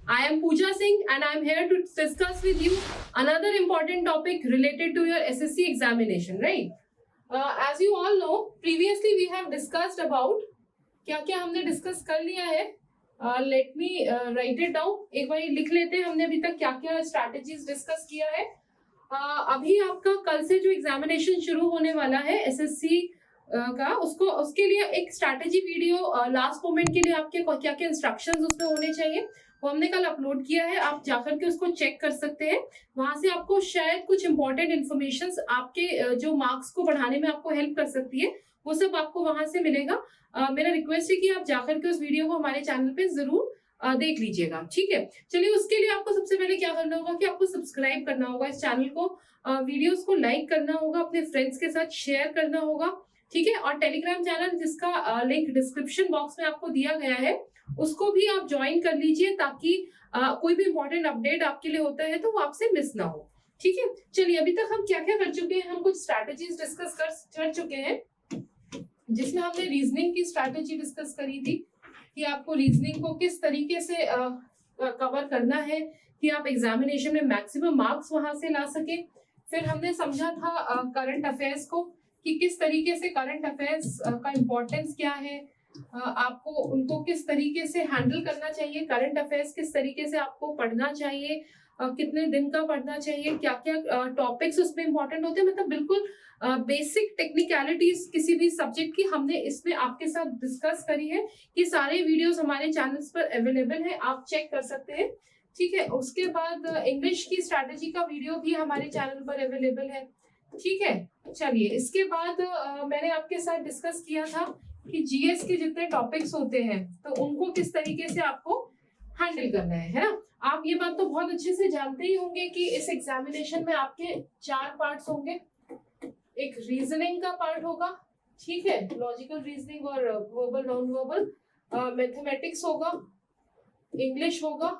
I am Pooja Singh and I am here to discuss with you another important topic related to your SSC examination, right? As you all know, previously we have discussed about क्या क्या हमने discuss कर लिया है. Let me right it down. एक बार लिख लेते हैं हमने अभी तक क्या क्या स्ट्रैटेजीज डिस्कस किया है. अभी आपका कल से जो एग्जामिनेशन शुरू होने वाला है एसएससी का, उसके लिए एक स्ट्रैटेजी वीडियो लास्ट मोमेंट के लिए आपके क्या क्या इंस्ट्रक्शंस उसमें होने चाहिए वो हमने कल अपलोड किया है. आप जाकर के उसको चेक कर सकते हैं. वहां से आपको शायद कुछ इंपॉर्टेंट इन्फॉर्मेशन आपके जो मार्क्स को बढ़ाने में आपको हेल्प कर सकती है, वो सब आपको वहां से मिलेगा. मेरा रिक्वेस्ट है कि आप जाकर के उस वीडियो को हमारे चैनल पे जरूर देख लीजिएगा. ठीक है, चलिए उसके लिए आपको सबसे पहले क्या करना होगा कि आपको सब्सक्राइब करना होगा इस चैनल को, वीडियोस को लाइक करना होगा, अपने फ्रेंड्स के साथ शेयर करना होगा. ठीक है, और टेलीग्राम चैनल जिसका लिंक डिस्क्रिप्शन बॉक्स में आपको दिया गया है उसको भी आप ज्वाइन कर लीजिए ताकि कोई भी इंपॉर्टेंट अपडेट आपके लिए होता है तो वो आपसे मिस ना हो. ठीक है, चलिए अभी तक हम क्या क्या कर चुके हैं. हम कुछ स्ट्रैटेजीज डिस्कस कर चुके हैं जिसमें हमने रीजनिंग की स्ट्रैटेजी डिस्कस करी थी कि आपको रीजनिंग को किस तरीके से कवर करना है कि आप एग्जामिनेशन में मैक्सिमम मार्क्स वहां से ला सके. फिर हमने समझा था करंट अफेयर्स को कि किस तरीके से करंट अफेयर्स का इम्पोर्टेंस क्या है, आपको उनको किस तरीके से हैंडल करना चाहिए, करंट अफेयर्स किस तरीके से आपको पढ़ना चाहिए, कितने दिन का पढ़ना चाहिए, क्या क्या टॉपिक्स उसमें इम्पोर्टेंट होते हैं. मतलब बिल्कुल बेसिक टेक्निकलिटीज किसी भी सब्जेक्ट की हमने इसमें आपके साथ डिस्कस करी है. ये सारे वीडियोस हमारे चैनल्स पर अवेलेबल है, आप चेक कर सकते हैं. ठीक है, उसके बाद इंग्लिश की स्ट्रैटेजी का वीडियो भी हमारे चैनल पर अवेलेबल है. ठीक है, चलिए इसके बाद मैंने आपके साथ डिस्कस किया था कि जीएस के जितने टॉपिक्स होते हैं तो उनको किस तरीके से आपको हैंडल करना है ना. आप ये बात तो बहुत अच्छे से जानते ही होंगे कि इस एग्जामिनेशन में आपके 4 पार्ट्स होंगे. एक रीजनिंग का पार्ट होगा, ठीक है, लॉजिकल रीजनिंग और वर्बल नॉन वर्बल, मैथमेटिक्स होगा, इंग्लिश होगा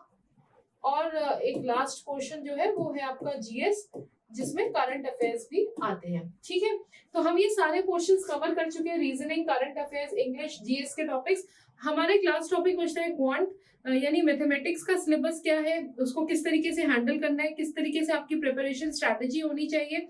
और एक लास्ट पोर्शन जो है वो है आपका जीएस जिसमें करंट अफेयर्स भी आते हैं. ठीक है, तो हम ये सारे पोर्शंस कवर कर चुके हैं. Reasoning, current affairs, English, GS के टॉपिक्स. हमारे क्लास टॉपिक बचता है क्वांट यानी मैथमेटिक्स का सिलेबस क्या है, उसको किस तरीके से हैंडल करना है, किस तरीके से आपकी प्रिपरेशन स्ट्रैटेजी होनी चाहिए.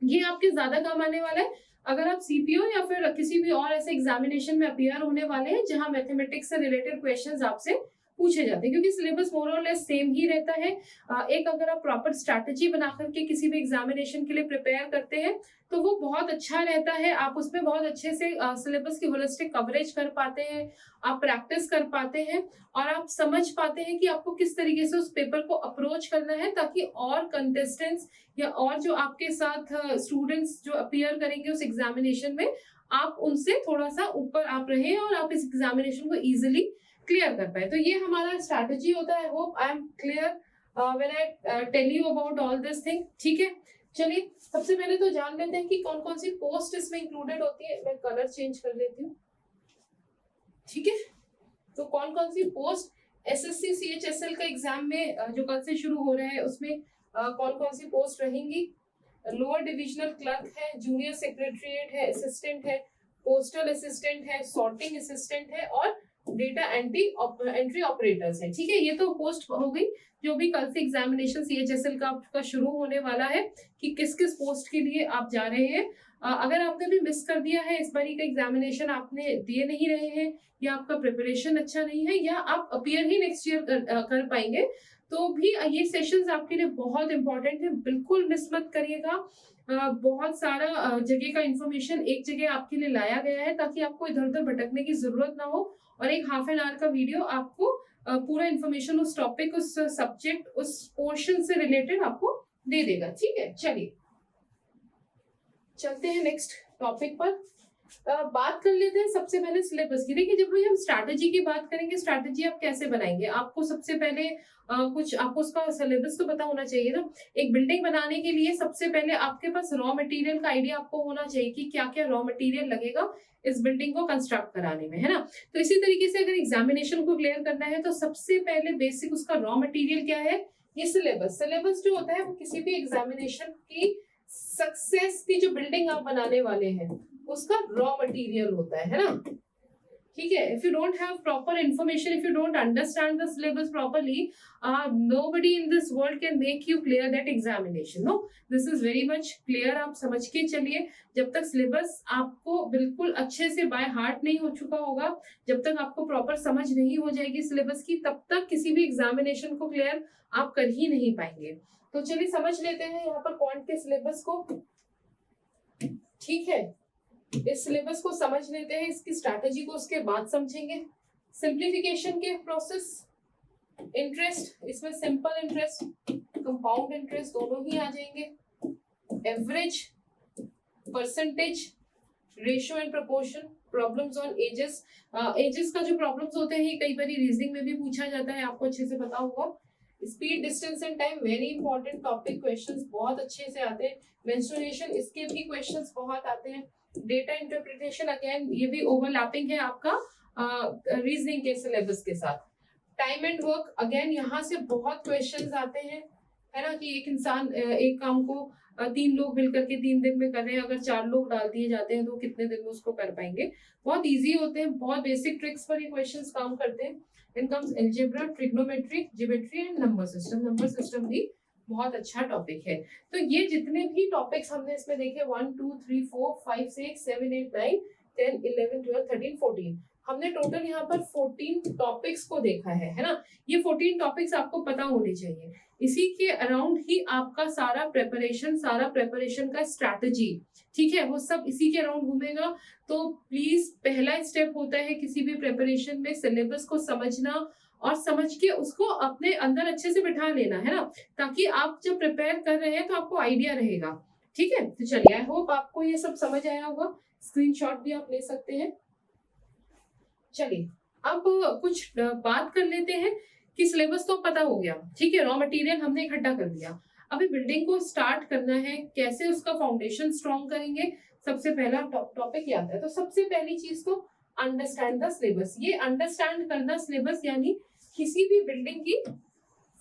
ये आपके ज्यादा काम आने वाला है अगर आप सीपीओ या फिर किसी भी और ऐसे एग्जामिनेशन में अपीयर होने वाले हैं जहां मैथमेटिक्स से रिलेटेड क्वेश्चंस आपसे पूछे जाते हैं, क्योंकि सिलेबस मोर और लेस सेम ही रहता है. एक अगर आप प्रॉपर स्ट्रैटेजी बना करके किसी भी एग्जामिनेशन के लिए प्रिपेयर करते हैं तो वो बहुत अच्छा रहता है. आप उसमें बहुत अच्छे से सिलेबस की होलिस्टिक कवरेज कर पाते हैं, आप प्रैक्टिस कर पाते हैं और आप समझ पाते हैं कि आपको किस तरीके से उस पेपर को अप्रोच करना है ताकि और कंटेस्टेंट्स या और जो आपके साथ स्टूडेंट्स जो अपीयर करेंगे उस एग्जामिनेशन में आप उनसे थोड़ा सा ऊपर आप रहे और आप इस एग्जामिनेशन को इजिली क्लियर कर पाए. तो ये हमारा स्ट्रैटेजी होता है. Hope I am clear when I tell you about all this thing. ठीक है, चलिए सबसे पहले तो जान लेते हैं कि कौन कौन सी पोस्ट इसमें इंक्लूडेड होती है. मैं कलर चेंज कर लेती हूँ. ठीक है, तो कौन कौन सी पोस्ट एसएससी सीएचएसएल का एग्जाम में जो कल से शुरू हो रहा है उसमें कौन कौन सी पोस्ट रहेंगी. लोअर डिविजनल क्लर्क है, जूनियर सेक्रेटरीट है, असिस्टेंट है, पोस्टल असिस्टेंट है, सॉर्टिंग असिस्टेंट है और डेटा एंट्री ऑपरेटर्स है. ठीक है, ये तो पोस्ट हो गई जो भी कल से एग्जामिनेशन सीएचएसएल का शुरू होने वाला है कि किस किस पोस्ट के लिए आप जा रहे हैं. अगर आपने भी मिस कर दिया है, इस बारी का एग्जामिनेशन आपने दिए नहीं रहे हैं या आपका प्रिपरेशन अच्छा नहीं है या आप अपीयर ही नेक्स्ट ईयर कर पाएंगे तो भी ये सेशंस आपके लिए बहुत इंपॉर्टेंट है. बिल्कुल मिस मत करिएगा. बहुत सारा जगह का इंफॉर्मेशन एक जगह आपके लिए लाया गया है ताकि आपको इधर उधर भटकने की जरूरत ना हो और एक हाफ एन आवर का वीडियो आपको पूरा इंफॉर्मेशन उस टॉपिक, उस सब्जेक्ट, उस पोर्शन से रिलेटेड आपको दे देगा. ठीक है, चलिए चलते हैं नेक्स्ट टॉपिक पर. बात कर लेते हैं सबसे पहले सिलेबस की. देखिए जब भी हम स्ट्रैटेजी की बात करेंगे, स्ट्रैटेजी आप कैसे बनाएंगे, आपको सबसे पहले कुछ आपको उसका सिलेबस तो पता होना चाहिए ना. एक बिल्डिंग बनाने के लिए सबसे पहले आपके पास रॉ मटेरियल का आइडिया आपको होना चाहिए कि क्या क्या रॉ मटेरियल लगेगा इस बिल्डिंग को कंस्ट्रक्ट कराने में, है ना. तो इसी तरीके से अगर एग्जामिनेशन को क्लियर करना है तो सबसे पहले बेसिक उसका रॉ मटेरियल क्या है, ये सिलेबस. सिलेबस जो होता है वो किसी भी एग्जामिनेशन की सक्सेस की जो बिल्डिंग आप बनाने वाले हैं उसका रॉ मटेरियल होता है ना. ठीक है, if you don't have proper information, if you don't understand the syllabus properly, nobody in this world can make you clear that examination. No, this is very much clear. आप समझ के चलिए, जब तक सिलेबस आपको बिल्कुल अच्छे से बाय हार्ट नहीं हो चुका होगा, जब तक आपको प्रॉपर समझ नहीं हो जाएगी सिलेबस की, तब तक किसी भी एग्जामिनेशन को क्लियर आप कर ही नहीं पाएंगे। तो चलिए समझ लेते हैं यहाँ पर क्वांट के सिलेबस को। ठीक है, इस सिलेबस को समझ लेते हैं, इसकी स्ट्रैटेजी को उसके बाद समझेंगे। सिंप्लीफिकेशन के प्रोसेस, इंटरेस्ट, इसमें सिंपल इंटरेस्ट, कंपाउंड इंटरेस्ट दोनों ही आ जाएंगे, average, percentage, ratio and proportion, problems on ages. Ages का जो प्रॉब्लम्स होते हैं कई बार रीजनिंग में भी पूछा जाता है, आपको अच्छे से पता होगा। Speed, distance and time, very important topic, questions बहुत अच्छे से आते हैं। मेंस्ट्रुएशन, इसके भी क्वेश्चंस बहुत आते हैं। डेटा इंटरप्रिटेशन, अगेन ये भी ओवरलैपिंग है आपका रीजनिंग के सिलेबस के साथ। टाइम एंड वर्क, अगेन यहाँ से बहुत क्वेश्चंस आते हैं, है ना, कि एक इंसान एक काम को 3 लोग मिलकर के 3 दिन में कर रहे हैं, अगर 4 लोग डाल दिए जाते हैं तो कितने दिन में उसको कर पाएंगे। बहुत इजी होते हैं, बहुत बेसिक ट्रिक्स पर ये क्वेश्चंस काम करते हैं। Then comes algebra, trigonometry, geometry and number system. Number system भी बहुत अच्छा टॉपिक है। तो ये जितने भी टॉपिक्स हमने इसमें देखे 1 2 3 4 5 6 7 8 9 10 11 12 13 14, हमने टोटल यहाँ पर 14 टॉपिक्स को देखा है ना। ये 14 टॉपिक्स आपको पता होने चाहिए। इसी के अराउंड ही आपका सारा प्रेपरेशन का स्ट्रैटेजी, ठीक है, वो सब इसी के अराउंड घूमेगा। तो प्लीज पहला स्टेप होता है किसी भी प्रेपरेशन में सिलेबस को समझना और समझ के उसको अपने अंदर अच्छे से बिठा लेना, है ना, ताकि आप जब प्रिपेयर कर रहे हैं तो आपको आइडिया रहेगा। ठीक है, तो चलिए, आई होप आपको ये सब समझ आया होगा। स्क्रीनशॉट भी आप ले सकते हैं। चलिए अब कुछ बात कर लेते हैं कि सिलेबस तो पता हो गया, ठीक है, रॉ मटेरियल हमने इकट्ठा कर लिया, अभी बिल्डिंग को स्टार्ट करना है, कैसे उसका फाउंडेशन स्ट्रॉन्ग करेंगे, सबसे पहला टॉपिक आता है। तो सबसे पहली चीज तो अंडरस्टैंड द सिलेबस। ये अंडरस्टैंड करना सिलेबस यानी किसी भी बिल्डिंग की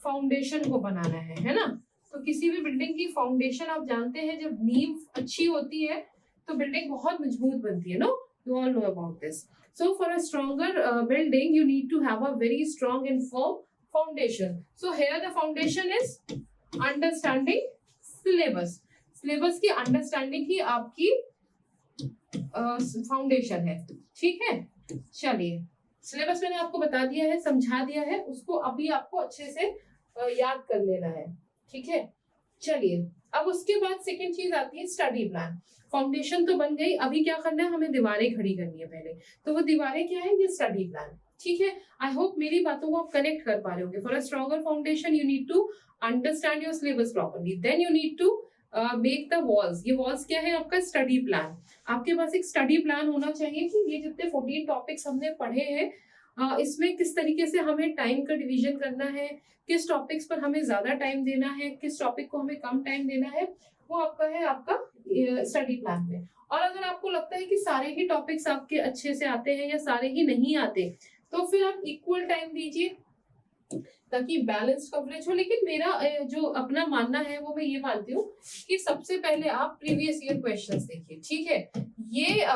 फाउंडेशन को बनाना है ना। तो किसी भी बिल्डिंग की फाउंडेशन आप जानते हैं, जब नींव अच्छी होती है तो बिल्डिंग बहुत मजबूत बनती है। No, you all know about this. So for a stronger building, you need to have a very strong and firm foundation. So here the foundation is understanding syllabus. Syllabus की understanding ही आपकी foundation है। ठीक है, चलिए, syllabus मैंने आपको बता दिया है, समझा दिया है, उसको अभी आपको अच्छे से याद कर लेना है। ठीक है, चलिए, अब उसके बाद सेकेंड चीज आती है स्टडी प्लान। फाउंडेशन तो बन गई, अभी क्या करना है, हमें दीवारें खड़ी करनी है पहले। तो वो दीवारें क्या है, ये स्टडी प्लान। ठीक है, आई होप मेरी बातों को आप कनेक्ट कर पा रहे होंगे। For a stronger foundation you need to understand your syllabus properly, then you need to make the walls. ये वॉल्स क्या है, आपका स्टडी प्लान। आपके पास एक स्टडी प्लान होना चाहिए कि ये जितने 14 टॉपिक्स हमने पढ़े हैं इसमें किस तरीके से हमें टाइम का डिवीजन करना है, किस टॉपिक्स पर हमें ज्यादा टाइम देना है, किस टॉपिक को हमें कम टाइम देना है, वो आपका है आपका स्टडी प्लान में। और अगर आपको लगता है कि सारे ही टॉपिक्स आपके अच्छे से आते हैं या सारे ही नहीं आते, तो फिर आप इक्वल टाइम दीजिए ताकि बैलेंस कवरेज हो। लेकिन मेरा जो अपना मानना है वो मैं ये मानती हूँ कि सबसे पहले आप प्रीवियस ईयर क्वेश्चंस देखिए। ठीक है, ये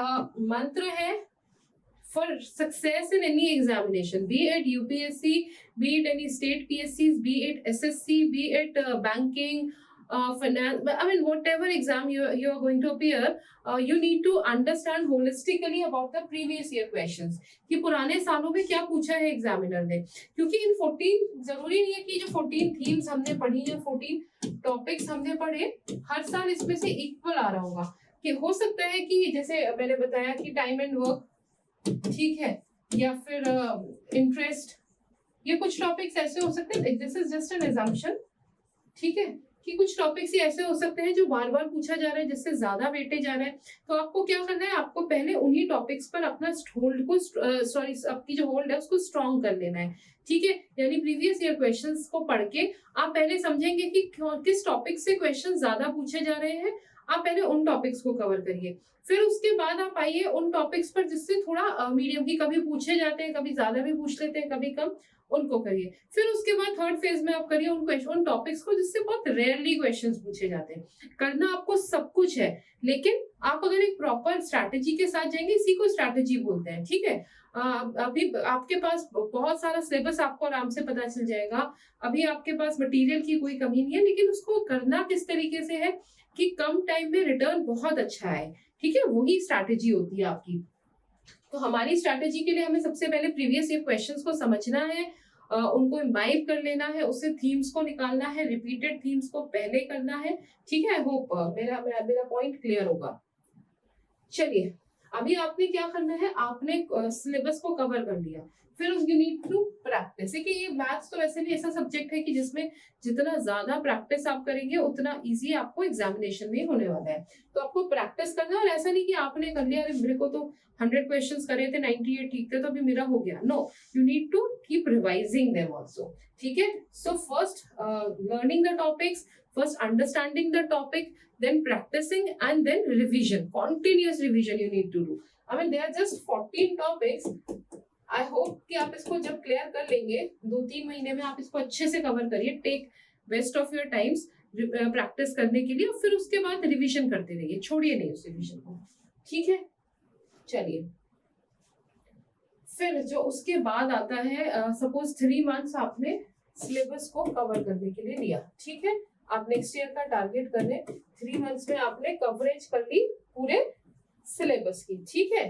मंत्र है for success in any examination, be it UPSC, be it any state PSCs, be it SSC, be it banking, finance, I mean whatever exam you are going to appear, you need to understand holistically about the previous year questions कि पुराने सालों में क्या पूछा है examiner ने। क्योंकि इन 14 जरूरी नहीं है कि जो 14 थीम्स हमने पढ़ी या 14 टॉपिक्स हमने पढ़े हर साल इसमें से इक्वल आ रहा होगा। कि हो सकता है कि जैसे मैंने बताया कि टाइम एंड वर्क, ठीक है, या फिर इंटरेस्ट, ये कुछ टॉपिक्स ऐसे हो सकते हैं, this is just an assumption, ठीक है, कि कुछ टॉपिक्स ही ऐसे हो सकते हैं जो बार बार पूछा जा रहा है, जिससे ज्यादा वेटेज आ रहा है। तो आपको क्या करना है, आपको पहले उन्हीं टॉपिक्स पर अपना होल्ड को सॉरी आपकी जो होल्ड है उसको स्ट्रॉन्ग कर लेना है। ठीक है, यानी प्रीवियस ईयर क्वेश्चंस को पढ़ के आप पहले समझेंगे कि किस टॉपिक से क्वेश्चन ज्यादा पूछे जा रहे हैं, आप पहले उन टॉपिक्स को कवर करिए। फिर उसके बाद आप आइए उन टॉपिक्स पर जिससे थोड़ा मीडियम की, कभी पूछे जाते हैं, कभी ज्यादा भी पूछ लेते हैं, कभी कम, उनको करिए। फिर उसके बाद थर्ड फेज में आप करिए उन टॉपिक्स को जिससे बहुत रेयरली क्वेश्चंस पूछे जाते हैं। करना आपको सब कुछ है, लेकिन आप अगर एक प्रॉपर स्ट्रैटेजी के साथ जाएंगे, इसी को स्ट्रैटेजी बोलते हैं, ठीक है। अभी आपके पास बहुत सारा सिलेबस आपको आराम से पता चल जाएगा, अभी आपके पास मटेरियल की कोई कमी नहीं है, लेकिन उसको करना किस तरीके से है कि कम टाइम में रिटर्न बहुत अच्छा है, ठीक है, वही स्ट्रैटेजी होती है आपकी। तो हमारी स्ट्रैटेजी के लिए हमें सबसे पहले प्रीवियस ईयर क्वेश्चंस को समझना है, उनको इम्बाइब कर लेना है, उससे थीम्स को निकालना है, रिपीटेड थीम्स को पहले करना है, ठीक है। आई होप मेरा पॉइंट क्लियर होगा। चलिए, अभी आपने क्या करना है, आपने सिलेबस को कवर कर लिया, फिर यू नीड टू प्रैक्टिस। कि ये मैथ्स तो वैसे भी ऐसा सब्जेक्ट है कि जिसमें जितना ज्यादा प्रैक्टिस आप करेंगे उतना इजी आपको एग्जामिनेशन में होने वाला है। तो आपको प्रैक्टिस करना है, और ऐसा नहीं कि आपने कर लिया, अरे मेरे को तो 100 क्वेश्चंस करे थे, 98 ठीक थे, तो अभी मेरा हो गया। No, you need to keep revising them also, ठीक है। So first learning the topics, first understanding the topic, then practicing, and then revision, continuous revision you need to do. I mean there are just 14 topics. I hope कि आप इसको जब clear कर लेंगे 2-3 महीने में, आप इसको अच्छे से कवर करिए। Take best of your times practice करने के लिए, और फिर उसके बाद रिविजन करते रहिए, छोड़िए नहीं उस रिविजन को, ठीक है। चलिए, फिर जो उसके बाद आता है, सपोज 3 मंथ्स आपने सिलेबस को कवर करने के लिए लिया, ठीक है। आप नेक्स्ट ईयर का टारगेट कर रहे, 3 मंथ्स में आपने कवरेज कर ली पूरे सिलेबस की, ठीक है।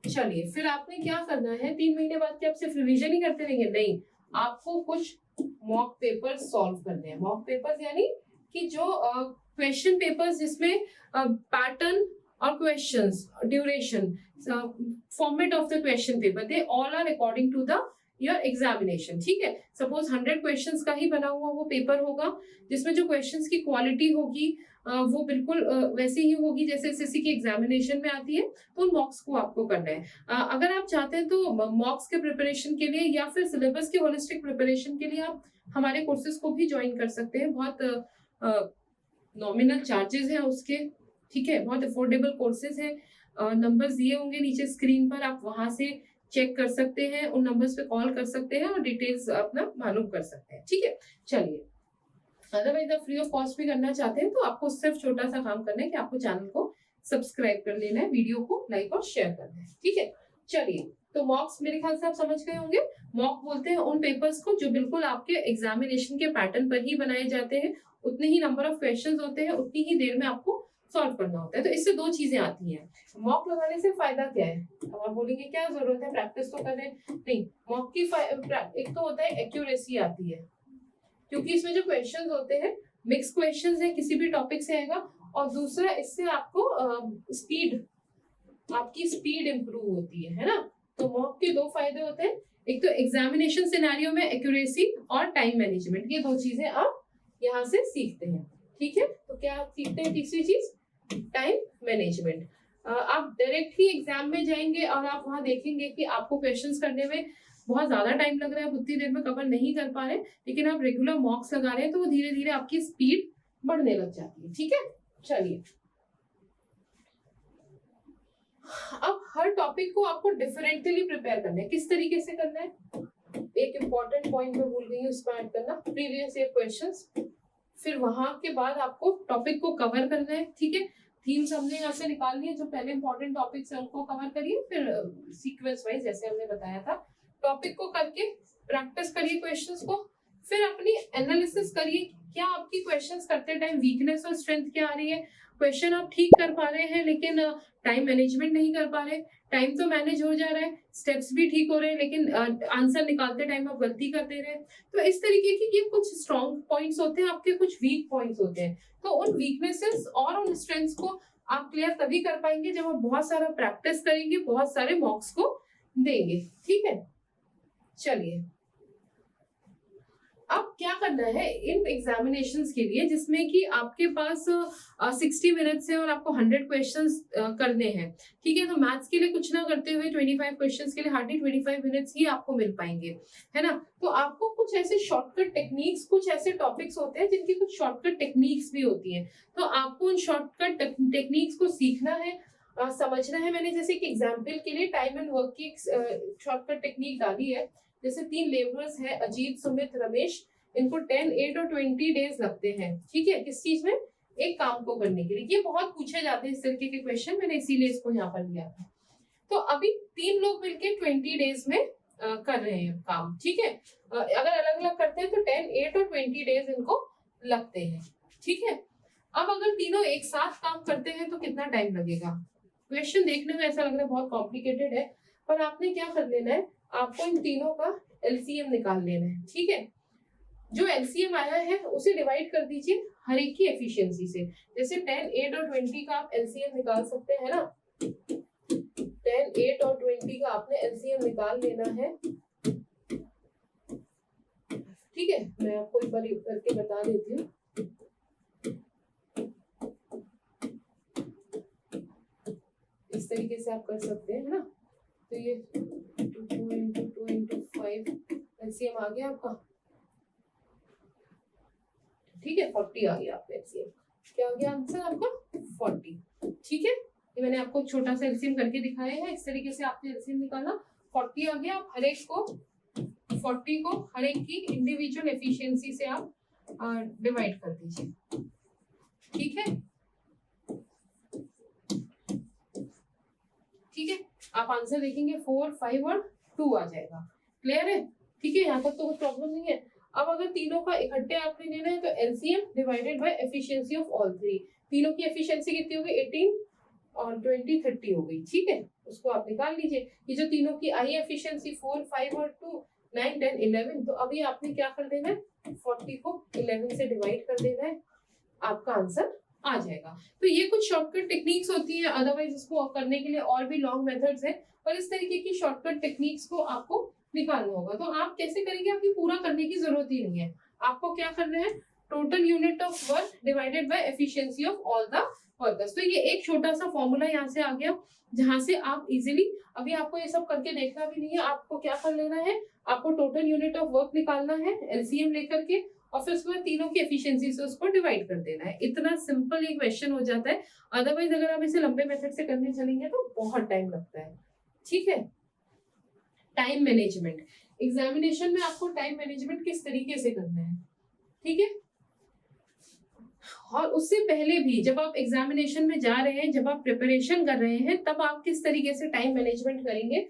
चलिए, फिर आपने क्या करना है, 3 महीने बाद क्या आप सिर्फ रिवीजन ही करते रहेंगे? नहीं, आपको कुछ मॉक पेपर सॉल्व करने हैं। मॉक पेपर्स यानी कि जो क्वेश्चन पेपर्स जिसमें पैटर्न और questions, duration, format of the question paper, they all are according to the your examination, ठीक है। सपोज 100 क्वेश्चंस का ही बना हुआ वो पेपर होगा, जिसमें जो क्वेश्चंस की क्वालिटी होगी वो बिल्कुल वैसे ही होगी जैसे एसएससी की एग्जामिनेशन में आती है। तो उन मॉक्स को आपको करना है। अगर आप चाहते हैं तो मॉक्स के प्रिपरेशन के लिए या फिर सिलेबस के होलिस्टिक प्रिपरेशन के लिए आप हमारे कोर्सेज को भी ज्वाइन कर सकते हैं। बहुत नॉमिनल चार्जेस हैं उसके, ठीक है, बहुत अफोर्डेबल कोर्सेज हैं। नंबर्स दिए होंगे नीचे स्क्रीन पर, आप वहां से चेक कर सकते हैं, उन नंबर्स पे कॉल कर सकते हैं और डिटेल्स अपना मालूम कर सकते हैं, ठीक है। चलिए, अदरवाइज आप फ्री ऑफ कॉस्ट भी करना चाहते हैं तो आपको सिर्फ छोटा सा काम करना है कि आपको चैनल को सब्सक्राइब कर लेना है, वीडियो को लाइक और शेयर करना है, ठीक है। चलिए, तो मॉक्स मेरे ख्याल से आप समझ गए होंगे। मॉक बोलते हैं उन पेपर्स को जो बिल्कुल आपके एग्जामिनेशन के पैटर्न पर ही बनाए जाते हैं, उतने ही नंबर ऑफ क्वेश्चंस होते हैं, उतनी ही देर में आपको सॉल्व करना होता है। तो इससे 2 चीजें आती हैं। मॉक लगाने से फायदा क्या है? अब आप बोलेंगे क्या जरूरत है, प्रैक्टिस तो करें। नहीं, मॉक की एक तो होता है एक्यूरेसी आती है, क्योंकि इसमें जो क्वेश्चंस होते हैं मिक्स क्वेश्चंस है, किसी भी टॉपिक से आएगा, और दूसरा इससे आपको आपकी स्पीड इंप्रूव होती है ना। तो मॉक के 2 फायदे होते हैं, एक तो एग्जामिनेशन सिनेरियो में एक्यूरेसी और टाइम मैनेजमेंट, ये 2 चीजें आप यहाँ से सीखते हैं, ठीक है। तो क्या आप सीखते हैं? तीसरी चीज टाइम मैनेजमेंट। आप डायरेक्टली एग्जाम में जाएंगे और आप वहां देखेंगे कि आपको क्वेश्चंस करने में बहुत ज्यादा टाइम लग रहा है, उतनी देर में कवर नहीं कर पा रहे, लेकिन आप रेगुलर मॉक्स लगा रहे हैं तो वो धीरे धीरे आपकी स्पीड बढ़ने लग जाती है, ठीक है। चलिए, अब हर टॉपिक को आपको डिफरेंटली प्रिपेयर करना है। किस तरीके से करना है? एक इंपॉर्टेंट पॉइंट मैं भूल गई हूँ इसमें ऐड करना, प्रीवियस ईयर क्वेश्चंस। फिर वहां के बाद आपको टॉपिक को कवर करना है, ठीक है। थीम्स हमने यहाँ से निकालनी है, जो पहले इंपॉर्टेंट टॉपिक्स है उनको कवर करिए, फिर सीक्वेंस वाइज जैसे हमने बताया था टॉपिक को करके प्रैक्टिस करिए क्वेश्चंस को। फिर अपनी एनालिसिस करिए, क्या आपकी क्वेश्चंस करते टाइम वीकनेस और स्ट्रेंथ क्या आ रही है। क्वेश्चन आप ठीक कर पा रहे हैं लेकिन टाइम मैनेजमेंट नहीं कर पा रहे, टाइम तो मैनेज हो जा रहा है, स्टेप्स भी ठीक हो रहे हैं, लेकिन आंसर निकालते टाइम आप गलती कर दे रहे हैं। तो इस तरीके की ये कुछ स्ट्रॉन्ग पॉइंट्स होते हैं आपके, कुछ वीक पॉइंट्स होते हैं। तो उन वीकनेसेस और उन स्ट्रेंथ्स को आप क्लियर तभी कर पाएंगे जब आप बहुत सारा प्रैक्टिस करेंगे, बहुत सारे मॉक्स को देंगे, ठीक है। चलिए, अब क्या करना है इन एग्जामिनेशंस के लिए जिसमें कि आपके पास 60 मिनट्स है और आपको 100 क्वेश्चंस करने हैं, ठीक है। तो मैथ्स के लिए कुछ ना करते हुए 25 क्वेश्चंस के लिए हार्डली 25 मिनट्स ही आपको मिल पाएंगे, है ना। तो आपको कुछ ऐसे शॉर्टकट टेक्निक्स, कुछ ऐसे टॉपिक्स होते हैं जिनकी कुछ शॉर्टकट टेक्निक्स भी होती हैं, तो आपको उन शॉर्टकट टेक्निक्स को सीखना है, समझना है। मैंने जैसे कि एग्जाम्पल के लिए टाइम एंड वर्क की शॉर्टकट टेक्निक डाली है, जैसे 3 लेबरर्स है, अजीत, सुमित, रमेश, इनको 10, 8 और 20 डेज लगते हैं, ठीक है, किस चीज में, एक काम को करने के लिए। ये बहुत पूछे जाते हैं इस तरीके के क्वेश्चन, मैंने इसीलिए इसको यहाँ पर लिया था। तो अभी 3 लोग मिलके 20 डेज में कर रहे हैं काम, ठीक है। अगर अलग अलग करते हैं तो 10, 8 और 20 डेज इनको लगते हैं, ठीक है। अब अगर तीनों एक साथ काम करते हैं तो कितना टाइम लगेगा। क्वेश्चन देखने में ऐसा लग रहा है बहुत कॉम्प्लिकेटेड है, पर आपने क्या कर लेना है, आपको इन तीनों का एलसीएम निकाल लेना है, ठीक है। जो एलसीएम आया है उसे डिवाइड कर दीजिए हर एक की एफिशिएंसी से। जैसे 10, 8 और 20 का आप एलसीएम निकाल सकते हैं ना, 10, 8 और 20 का आपने एलसीएम निकाल लेना है, ठीक है। मैं आपको एक बार करके बता देती हूँ। इस तरीके से आप कर सकते हैं, है ना। तो ये 2 into 2 into 5 एलसीएम आ गया आपका, ठीक है, 40 आ गया आपका एलसीएम। क्या हो गया आंसर आपका, 40, ठीक है। ये मैंने आपको छोटा सा एलसीएम करके दिखाया है, इस तरीके से आपने एलसीएम निकाला, 40 आ गया। आप हर एक को 40 को हर एक की इंडिविजुअल एफिशिएंसी से आप डिवाइड कर दीजिए, ठीक है, ठीक है। आप आंसर देखेंगे 4, 5 और 2 आ जाएगा, क्लियर है, ठीक है, यहाँ तक तो कुछ प्रॉब्लम नहीं है। अब अगर तीनों का इकट्ठे आपने लेना है तो LCM divided by efficiency of all three, तीनों की एफिशिएंसी कितनी हो गई, 18 और 20, 30 हो गई, ठीक है। उसको आप निकाल लीजिए। ये जो तीनों की आई एफिशिएंसी 4, 5 और 2, 9, 10, 11, तो अभी आपने क्या कर देना है, 40 को 11 से डिवाइड कर देना है, आपका आंसर आ जाएगा। तो ये कुछ शॉर्टकट टेक्निक्स होती है, अदरवाइज इसको करने के लिए और भी लॉन्ग मेथड्स है, पर इस तरीके की शॉर्टकट टेक्निक्स को आपको निकालना होगा। तो आप कैसे करेंगे, आपकी पूरा करने की जरूरत ही नहीं है। आपको क्या करना है, total unit of work divided by efficiency of all the workers. तो ये एक छोटा सा फॉर्मूला यहाँ से आ गया, जहां से आप इजीली, अभी आपको ये सब करके देखना भी नहीं है, आपको क्या कर लेना है, आपको टोटल यूनिट ऑफ वर्क निकालना है एलसीएम लेकर के, और फिर उसके बाद तीनों की एफिशिएंसी से उसको डिवाइड कर देना है। इतना सिंपल एक क्वेश्चन हो जाता है। अदरवाइज अगर आप इसे लंबे मेथड से करने चलेंगे तो बहुत टाइम लगता है, ठीक है। टाइम मैनेजमेंट, एग्जामिनेशन में आपको टाइम मैनेजमेंट किस तरीके से करना है, ठीक है। और उससे पहले भी जब आप एग्जामिनेशन में जा रहे हैं, जब आप प्रिपरेशन कर रहे हैं, तब आप किस तरीके से टाइम मैनेजमेंट करेंगे।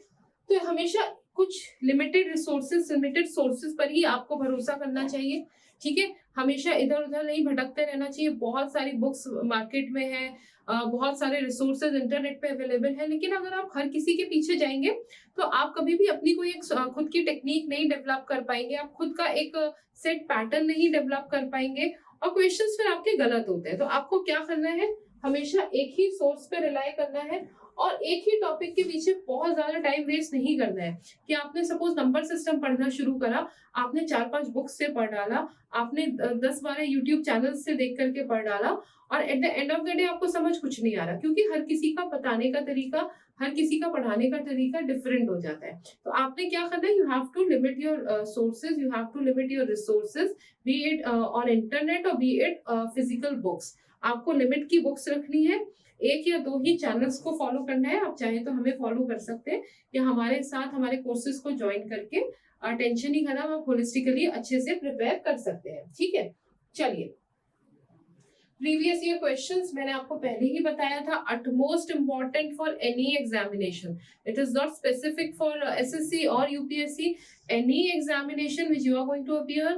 तो हमेशा कुछ लिमिटेड रिसोर्सेज, लिमिटेड सोर्सेज पर ही आपको भरोसा करना चाहिए, ठीक है। हमेशा इधर उधर नहीं भटकते रहना चाहिए। बहुत सारी बुक्स मार्केट में है, बहुत सारे रिसोर्सेज इंटरनेट पे अवेलेबल है, लेकिन अगर आप हर किसी के पीछे जाएंगे तो आप कभी भी अपनी कोई एक खुद की टेक्निक नहीं डेवलप कर पाएंगे, आप खुद का एक सेट पैटर्न नहीं डेवलप कर पाएंगे, और क्वेश्चंस फिर आपके गलत होते हैं। तो आपको क्या करना है, हमेशा एक ही सोर्स पे रिलाई करना है, और एक ही टॉपिक के पीछे बहुत ज्यादा टाइम वेस्ट नहीं करना है। कि आपने सपोज नंबर सिस्टम पढ़ना शुरू करा, आपने 4-5 बुक्स से पढ़ डाला, आपने 10-12 यूट्यूब चैनल से देख करके पढ़ डाला, और at the end of the day आपको समझ कुछ नहीं आ रहा, क्योंकि हर किसी का बताने का तरीका, हर किसी का पढ़ाने का तरीका डिफरेंट हो जाता है। तो आपने क्या करना है, you have to limit your sources, you have to limit your resources, be it on internet और बी इट फिजिकल बुक्स। आपको लिमिट की बुक्स रखनी है, 1 या 2 ही चैनल्स को फॉलो करना है। आप चाहें तो हमें फॉलो कर सकते हैं, या हमारे साथ हमारे कोर्सेज को ज्वाइन करके टेंशन ही खत्म, आप होलिस्टिकली अच्छे से प्रिपेयर कर सकते हैं, ठीक है। चलिए, प्रीवियस ईयर क्वेश्चंस मैंने आपको पहले ही बताया था, utmost important for any examination. It is not specific for SSC or UPSC. Any examination which you are going to appear,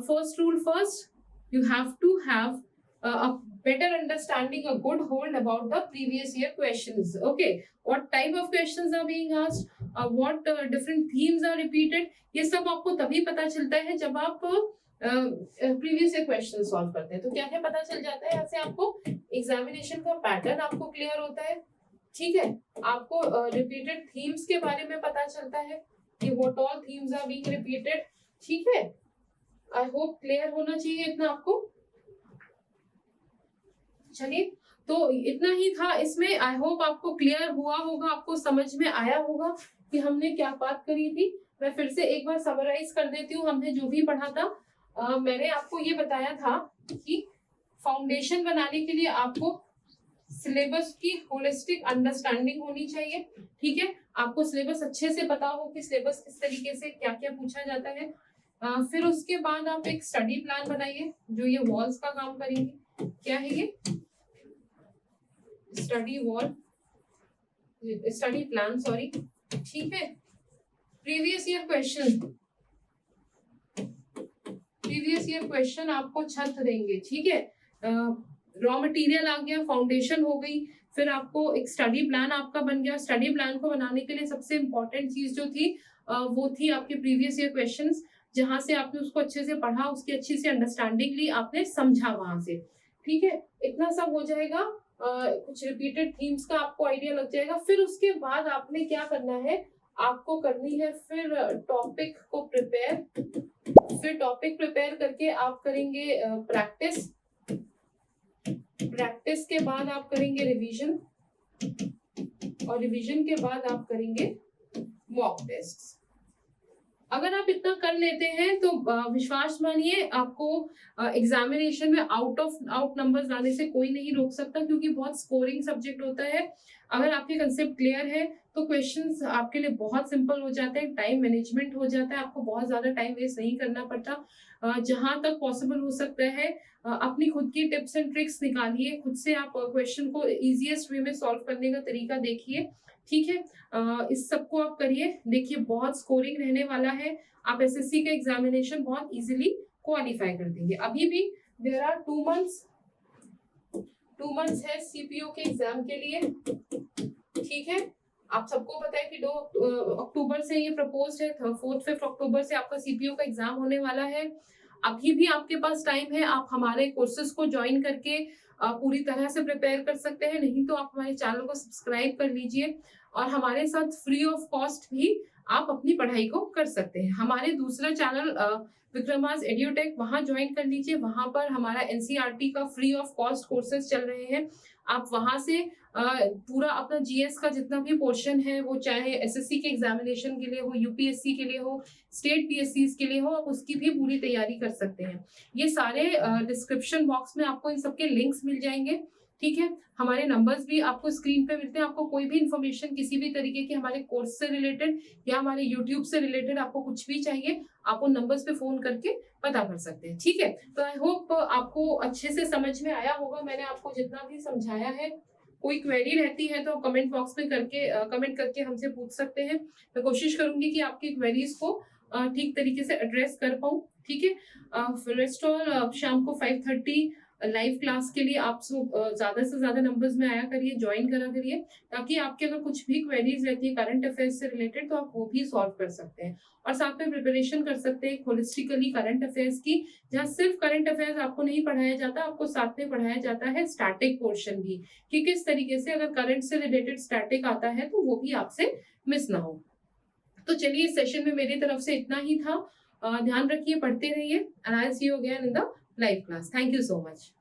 first rule first, you have to have a better understanding, a good hold about the previous year questions. Okay, what type of questions are being asked, what different themes are repeated. ये सब आपको तभी पता चलता है जब आप previous year question solve करते हैं। तो क्या क्या पता चल जाता है यहाँ से, आपको एग्जामिनेशन का पैटर्न आपको क्लियर होता है, ठीक है। आपको रिपीटेड थीम्स के बारे में पता चलता है कि what all themes are being repeated, ठीक है। आई होप क्लियर होना चाहिए इतना आपको। चलिए, तो इतना ही था इसमें। आई होप आपको क्लियर हुआ होगा, आपको समझ में आया होगा कि हमने क्या बात करी थी। मैं फिर से एक बार समराइज कर देती हूँ हमने जो भी पढ़ा था। मैंने आपको ये बताया था कि फाउंडेशन बनाने के लिए आपको सिलेबस की होलिस्टिक अंडरस्टैंडिंग होनी चाहिए, ठीक है। आपको सिलेबस अच्छे से पता हो कि सिलेबस किस तरीके से क्या क्या पूछा जाता है। फिर उसके बाद आप एक स्टडी प्लान बनाइए जो ये वॉल्स का काम करेंगे। क्या है ये? Study wall, study plan, sorry, ठीक है। प्रीवियस ईयर क्वेश्चन आपको छत देंगे, ठीक है। रॉ मटेरियल आ गया, फाउंडेशन हो गई, फिर आपको एक स्टडी प्लान आपका बन गया। स्टडी प्लान को बनाने के लिए सबसे इंपॉर्टेंट चीज जो थी वो थी आपके प्रीवियस ईयर क्वेश्चंस, जहां से आपने उसको अच्छे से पढ़ा, उसकी अच्छी से अंडरस्टैंडिंग ली, आपने समझा वहां से, ठीक है। इतना सब हो जाएगा। कुछ रिपीटेड थीम्स का आपको आइडिया लग जाएगा। फिर उसके बाद आपने क्या करना है, आपको करनी है फिर टॉपिक को प्रिपेयर। फिर टॉपिक प्रिपेयर करके आप करेंगे प्रैक्टिस। प्रैक्टिस के बाद आप करेंगे रिवीजन, और रिवीजन के बाद आप करेंगे मॉक टेस्ट। अगर आप इतना कर लेते हैं तो विश्वास मानिए आपको एग्जामिनेशन में आउट नंबर्स लाने से कोई नहीं रोक सकता, क्योंकि बहुत स्कोरिंग सब्जेक्ट होता है। अगर आपके कंसेप्ट क्लियर है तो क्वेश्चंस आपके लिए बहुत सिंपल हो जाते हैं, टाइम मैनेजमेंट हो जाता है, आपको बहुत ज्यादा टाइम वेस्ट नहीं करना पड़ता। जहां तक पॉसिबल हो सकता है अपनी खुद की टिप्स एंड ट्रिक्स निकालिए, खुद से आप क्वेश्चन को इजीएस्ट वे में सॉल्व करने का तरीका देखिए, ठीक है। इस सबको आप करिए, देखिए बहुत स्कोरिंग रहने वाला है। आप एसएससी का एग्जामिनेशन बहुत इजीली क्वालिफाई कर देंगे। अभी भी देयर आर 2 मंथ्स है सीपीओ के एग्जाम के लिए, ठीक है। आप सबको पता है कि 2 अक्टूबर से ये प्रपोज्ड है, 4-5 अक्टूबर से आपका सीपीओ का एग्जाम होने वाला है। अभी भी आपके पास टाइम है, आप हमारे कोर्सेज को ज्वाइन करके पूरी तरह से प्रिपेयर कर सकते हैं। नहीं तो आप हमारे चैनल को सब्सक्राइब कर लीजिए और हमारे साथ फ्री ऑफ कॉस्ट भी आप अपनी पढ़ाई को कर सकते हैं। हमारे दूसरा चैनल विक्रमास एड्यूटेक, वहां ज्वाइन कर लीजिए। वहां पर हमारा एनसीईआरटी का फ्री ऑफ कॉस्ट कोर्सेज चल रहे हैं। आप वहां से पूरा अपना जीएस का जितना भी पोर्शन है, वो चाहे एसएससी के एग्जामिनेशन के लिए हो, यूपीएससी के लिए हो, स्टेट पीएससी के लिए हो, आप उसकी भी पूरी तैयारी कर सकते हैं। ये सारे डिस्क्रिप्शन बॉक्स में आपको इन सबके लिंक्स मिल जाएंगे, ठीक है। हमारे नंबर्स भी आपको स्क्रीन पे मिलते हैं। आपको कोई भी इंफॉर्मेशन किसी भी तरीके की हमारे कोर्स से रिलेटेड या हमारे यूट्यूब से रिलेटेड आपको कुछ भी चाहिए, आप उन नंबर्स पे फोन करके पता कर सकते हैं, ठीक है। तो आई होप आपको अच्छे से समझ में आया होगा, मैंने आपको जितना भी समझाया है। कोई क्वेरी रहती है तो कमेंट बॉक्स में कमेंट करके हमसे पूछ सकते हैं। मैं कोशिश करूंगी कि आपकी क्वेरीज को ठीक तरीके से एड्रेस कर पाऊँ, ठीक है। रेस्ट ऑल शाम को 5:30 लाइव क्लास के लिए आप ज्यादा से ज्यादा नंबर्स में आया करिए, ज्वाइन करा करिए, ताकि आपके अगर कुछ भी क्वेरीज रहती है करंट अफेयर्स से रिलेटेड तो आप वो भी सॉल्व कर सकते हैं। और साथ में प्रिपरेशन कर सकते हैं होलिस्टिकली करंट अफेयर्स की, जहाँ सिर्फ करंट अफेयर्स आपको नहीं पढ़ाया जाता, आपको साथ में पढ़ाया जाता है स्टैटिक पोर्शन भी, कि किस तरीके से अगर करंट से रिलेटेड स्टैटिक आता है तो वो भी आपसे मिस ना हो। तो चलिए इस सेशन में मेरी तरफ से इतना ही था। ध्यान रखिए, पढ़ते रहिए, and I will see you again in the live class. Thank you so much.